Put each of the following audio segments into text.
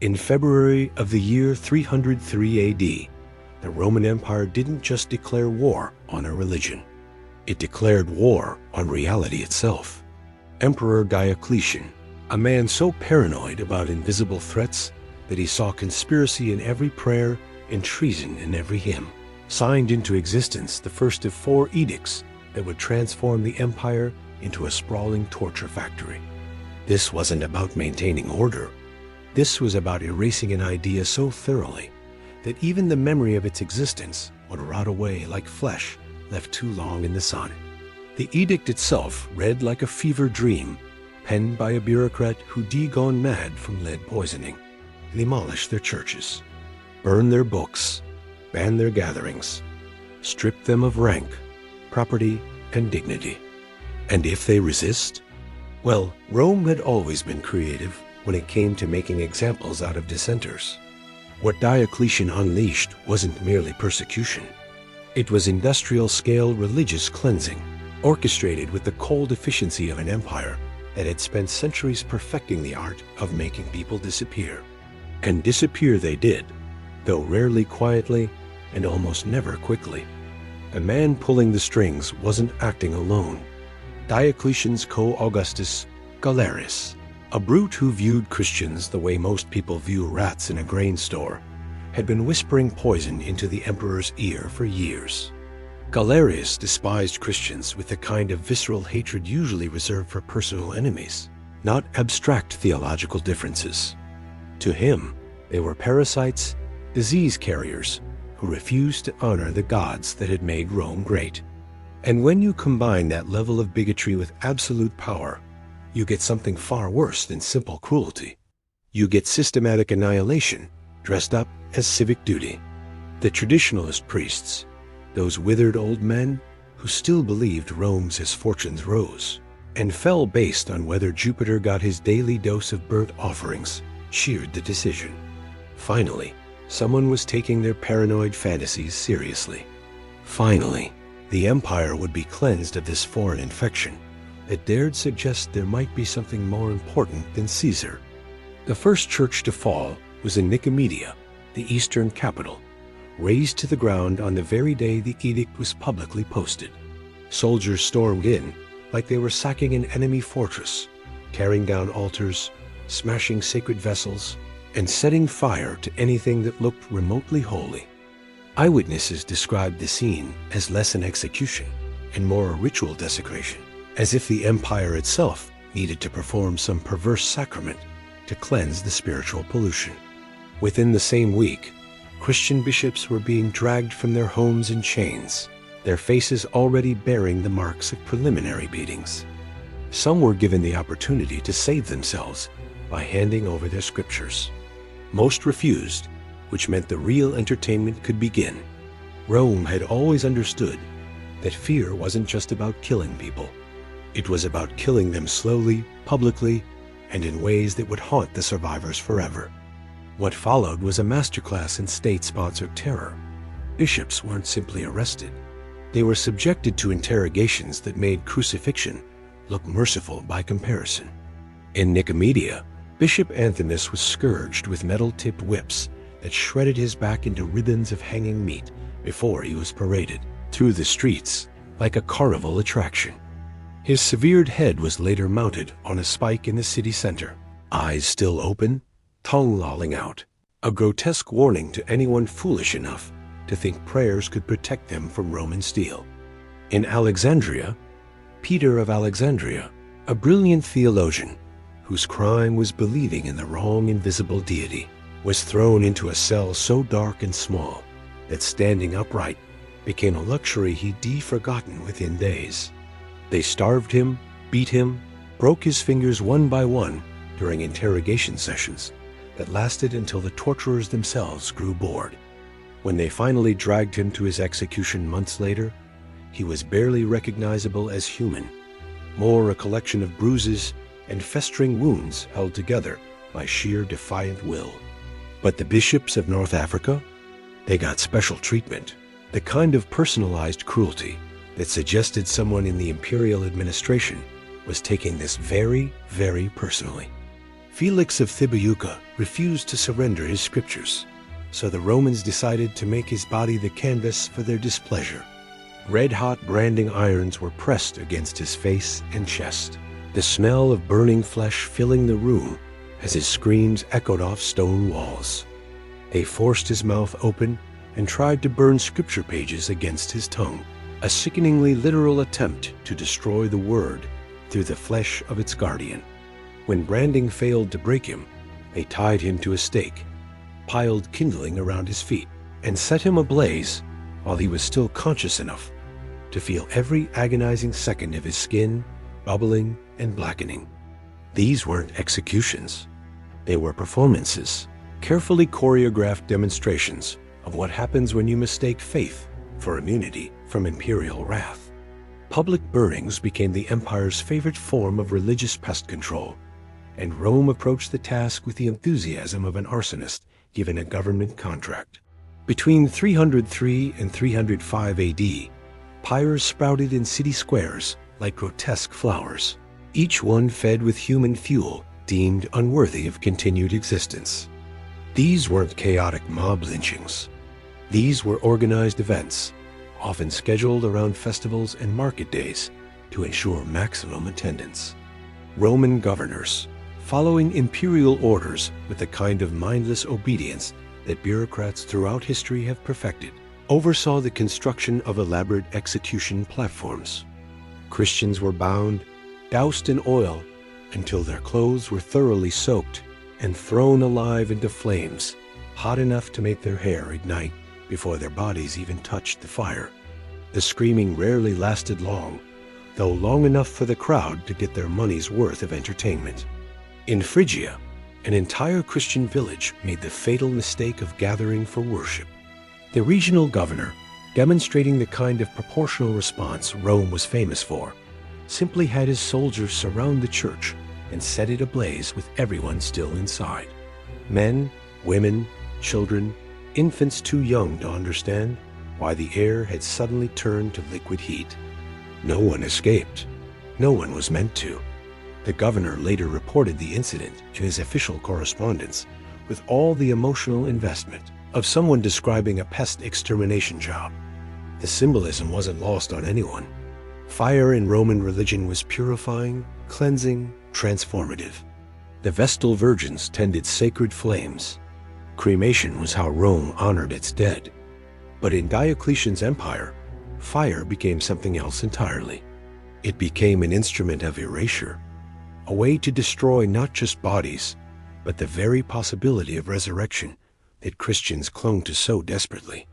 In February of the year 303 AD, the Roman Empire didn't just declare war on a religion. It declared war on reality itself. Emperor Diocletian, a man so paranoid about invisible threats that he saw conspiracy in every prayer and treason in every hymn, signed into existence the first of 4 edicts that would transform the empire into a sprawling torture factory. This wasn't about maintaining order. This was about erasing an idea so thoroughly that even the memory of its existence would rot away like flesh left too long in the sun. The edict itself read like a fever dream, penned by a bureaucrat who'd gone mad from lead poisoning. Demolish their churches, burn their books, ban their gatherings, strip them of rank, property, and dignity. And if they resist? Well, Rome had always been creative when it came to making examples out of dissenters. What Diocletian unleashed wasn't merely persecution. It was industrial-scale religious cleansing, orchestrated with the cold efficiency of an empire that had spent centuries perfecting the art of making people disappear. And disappear they did, though rarely quietly and almost never quickly. The man pulling the strings wasn't acting alone. Diocletian's co-Augustus, Galerius, a brute who viewed Christians the way most people view rats in a grain store, had been whispering poison into the emperor's ear for years. Galerius despised Christians with the kind of visceral hatred usually reserved for personal enemies, not abstract theological differences. To him, they were parasites, disease carriers, who refused to honor the gods that had made Rome great. And when you combine that level of bigotry with absolute power, you get something far worse than simple cruelty. You get systematic annihilation dressed up as civic duty. The traditionalist priests, those withered old men who still believed Rome's as fortunes rose, and fell based on whether Jupiter got his daily dose of burnt offerings, cheered the decision. Finally, someone was taking their paranoid fantasies seriously. Finally, the empire would be cleansed of this foreign infection that dared suggest there might be something more important than Caesar. The first church to fall was in Nicomedia, the eastern capital, razed to the ground on the very day the edict was publicly posted. Soldiers stormed in like they were sacking an enemy fortress, tearing down altars, smashing sacred vessels, and setting fire to anything that looked remotely holy. Eyewitnesses described the scene as less an execution and more a ritual desecration, as if the empire itself needed to perform some perverse sacrament to cleanse the spiritual pollution. Within the same week, Christian bishops were being dragged from their homes in chains, their faces already bearing the marks of preliminary beatings. Some were given the opportunity to save themselves by handing over their scriptures. Most refused, which meant the real entertainment could begin. Rome had always understood that fear wasn't just about killing people. It was about killing them slowly, publicly, and in ways that would haunt the survivors forever. What followed was a masterclass in state-sponsored terror. Bishops weren't simply arrested. They were subjected to interrogations that made crucifixion look merciful by comparison. In Nicomedia, Bishop Anthimus was scourged with metal-tipped whips that shredded his back into ribbons of hanging meat before he was paraded through the streets like a carnival attraction. His severed head was later mounted on a spike in the city center, eyes still open, tongue lolling out, a grotesque warning to anyone foolish enough to think prayers could protect them from Roman steel. In Alexandria, Peter of Alexandria, a brilliant theologian whose crime was believing in the wrong invisible deity, was thrown into a cell so dark and small that standing upright became a luxury he'd forgotten within days. They starved him, beat him, broke his fingers one by one during interrogation sessions that lasted until the torturers themselves grew bored. When they finally dragged him to his execution months later, he was barely recognizable as human, more a collection of bruises and festering wounds held together by sheer defiant will. But the bishops of North Africa, they got special treatment, the kind of personalized cruelty that suggested someone in the Imperial administration was taking this very, very personally. Felix of Thibauca refused to surrender his scriptures, so the Romans decided to make his body the canvas for their displeasure. Red-hot branding irons were pressed against his face and chest, the smell of burning flesh filling the room as his screams echoed off stone walls. They forced his mouth open and tried to burn scripture pages against his tongue, a sickeningly literal attempt to destroy the word through the flesh of its guardian. When branding failed to break him, they tied him to a stake, piled kindling around his feet, and set him ablaze while he was still conscious enough to feel every agonizing second of his skin bubbling and blackening. These weren't executions. They were performances, carefully choreographed demonstrations of what happens when you mistake faith for immunity from imperial wrath. Public burnings became the empire's favorite form of religious pest control, and Rome approached the task with the enthusiasm of an arsonist given a government contract. Between 303 and 305 AD, pyres sprouted in city squares like grotesque flowers, each one fed with human fuel deemed unworthy of continued existence. These weren't chaotic mob lynchings. These were organized events, often scheduled around festivals and market days to ensure maximum attendance. Roman governors, following imperial orders with the kind of mindless obedience that bureaucrats throughout history have perfected, oversaw the construction of elaborate execution platforms. Christians were bound, doused in oil, until their clothes were thoroughly soaked and thrown alive into flames, hot enough to make their hair ignite before their bodies even touched the fire. The screaming rarely lasted long, though long enough for the crowd to get their money's worth of entertainment. In Phrygia, an entire Christian village made the fatal mistake of gathering for worship. The regional governor, demonstrating the kind of proportional response Rome was famous for, simply had his soldiers surround the church and set it ablaze with everyone still inside. Men, women, children, infants too young to understand why the air had suddenly turned to liquid heat. No one escaped. No one was meant to. The governor later reported the incident in his official correspondence with all the emotional investment of someone describing a pest extermination job. The symbolism wasn't lost on anyone. Fire in Roman religion was purifying, cleansing, transformative. The Vestal virgins tended sacred flames. Cremation was how Rome honored its dead. But in Diocletian's empire, fire became something else entirely. It became an instrument of erasure, a way to destroy not just bodies, but the very possibility of resurrection that Christians clung to so desperately.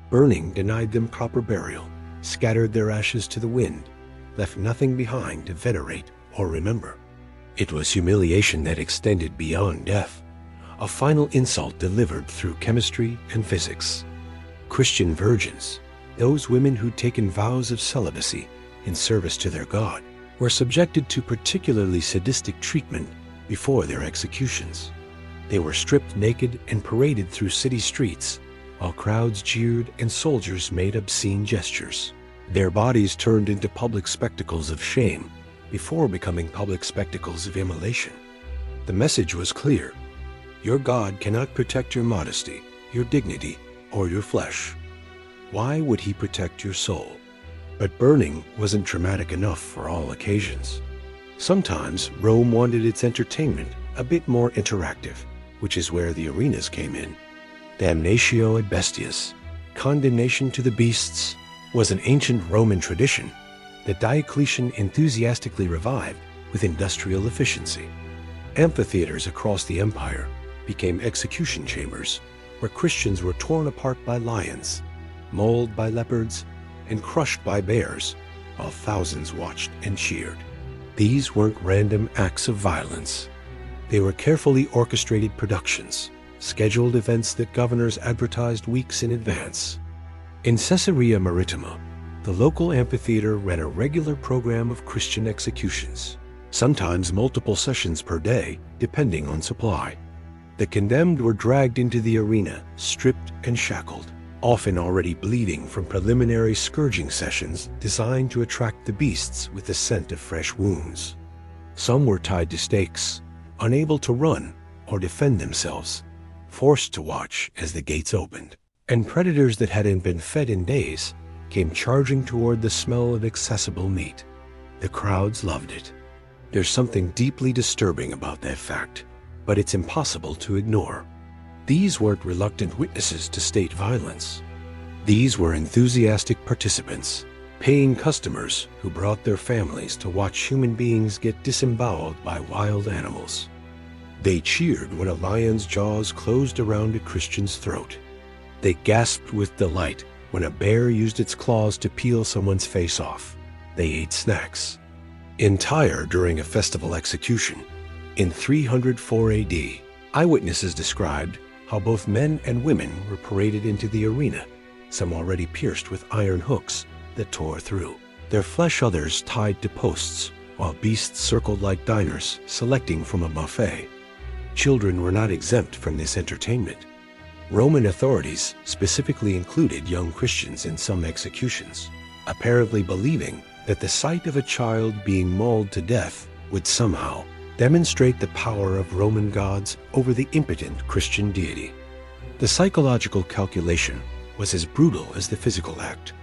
Burning denied them proper burial, scattered their ashes to the wind, left nothing behind to venerate or remember. It was humiliation that extended beyond death, a final insult delivered through chemistry and physics. Christian virgins, those women who'd taken vows of celibacy in service to their God, were subjected to particularly sadistic treatment before their executions. They were stripped naked and paraded through city streets, while crowds jeered and soldiers made obscene gestures. Their bodies turned into public spectacles of shame before becoming public spectacles of immolation. The message was clear. Your God cannot protect your modesty, your dignity, or your flesh. Why would he protect your soul? But burning wasn't traumatic enough for all occasions. Sometimes Rome wanted its entertainment a bit more interactive, which is where the arenas came in. Damnatio ad bestias, condemnation to the beasts, was an ancient Roman tradition that Diocletian enthusiastically revived with industrial efficiency. Amphitheaters across the empire became execution chambers where Christians were torn apart by lions, mauled by leopards, and crushed by bears, while thousands watched and cheered. These weren't random acts of violence. They were carefully orchestrated productions, scheduled events that governors advertised weeks in advance. In Caesarea Maritima, the local amphitheater ran a regular program of Christian executions, sometimes multiple sessions per day, depending on supply. The condemned were dragged into the arena, stripped and shackled, often already bleeding from preliminary scourging sessions designed to attract the beasts with the scent of fresh wounds. Some were tied to stakes, unable to run or defend themselves, forced to watch as the gates opened. And predators that hadn't been fed in days came charging toward the smell of accessible meat. The crowds loved it. There's something deeply disturbing about that fact, but it's impossible to ignore. These weren't reluctant witnesses to state violence. These were enthusiastic participants, paying customers who brought their families to watch human beings get disemboweled by wild animals. They cheered when a lion's jaws closed around a Christian's throat. They gasped with delight when a bear used its claws to peel someone's face off. They ate snacks. In Tyre during a festival execution, in 304 AD, eyewitnesses described how both men and women were paraded into the arena, some already pierced with iron hooks that tore through, their flesh others tied to posts, while beasts circled like diners, selecting from a buffet. Children were not exempt from this entertainment. Roman authorities specifically included young Christians in some executions, apparently believing that the sight of a child being mauled to death would somehow demonstrate the power of Roman gods over the impotent Christian deity. The psychological calculation was as brutal as the physical act.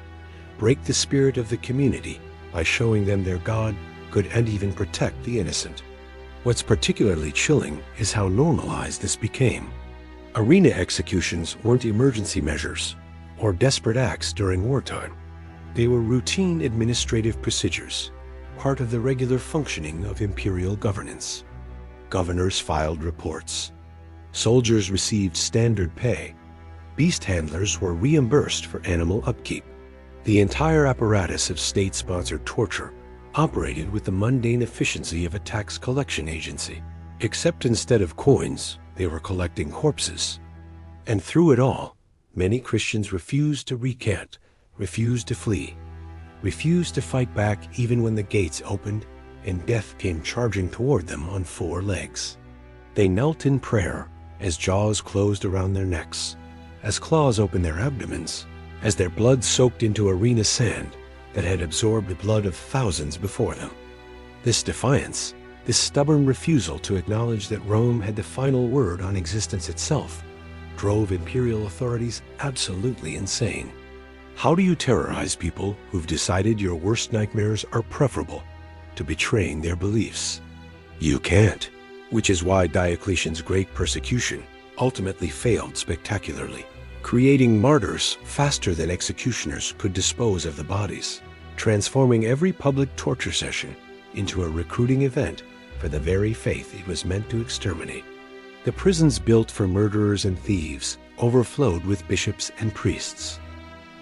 Break the spirit of the community by showing them their god could and even protect the innocent. What's particularly chilling is how normalized this became. Arena executions weren't emergency measures or desperate acts during wartime. They were routine administrative procedures, part of the regular functioning of imperial governance. Governors filed reports. Soldiers received standard pay. Beast handlers were reimbursed for animal upkeep. The entire apparatus of state-sponsored torture operated with the mundane efficiency of a tax collection agency, except instead of coins, they were collecting corpses. And through it all, many Christians refused to recant, refused to flee, refused to fight back even when the gates opened and death came charging toward them on four legs. They knelt in prayer as jaws closed around their necks, as claws opened their abdomens, as their blood soaked into arena sand that had absorbed the blood of thousands before them. This defiance, this stubborn refusal to acknowledge that Rome had the final word on existence itself, drove imperial authorities absolutely insane. How do you terrorize people who've decided your worst nightmares are preferable to betraying their beliefs? You can't, which is why Diocletian's great persecution ultimately failed spectacularly, creating martyrs faster than executioners could dispose of the bodies, transforming every public torture session into a recruiting event for the very faith it was meant to exterminate. The prisons built for murderers and thieves overflowed with bishops and priests.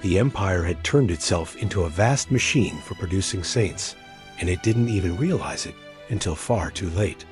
The empire had turned itself into a vast machine for producing saints, and it didn't even realize it until far too late.